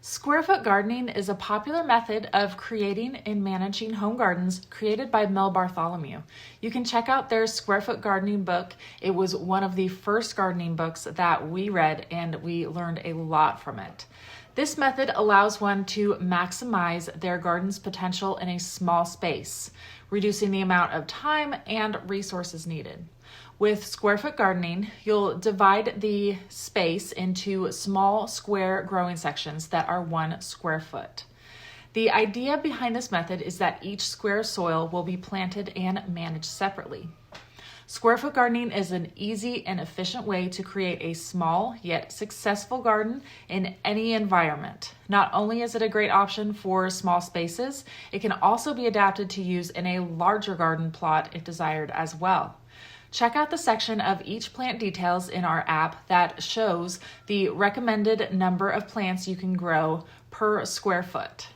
Square foot gardening is a popular method of creating and managing home gardens created by Mel Bartholomew. You can check out their square foot gardening book. It was one of the first gardening books that we read, and we learned a lot from it. This method allows one to maximize their garden's potential in a small space, reducing the amount of time and resources needed. With square foot gardening, you'll divide the space into small square growing sections that are 1 square foot. The idea behind this method is that each square of soil will be planted and managed separately. Square foot gardening is an easy and efficient way to create a small yet successful garden in any environment. Not only is it a great option for small spaces, it can also be adapted to use in a larger garden plot if desired as well. Check out the section of each plant details in our app that shows the recommended number of plants you can grow per square foot.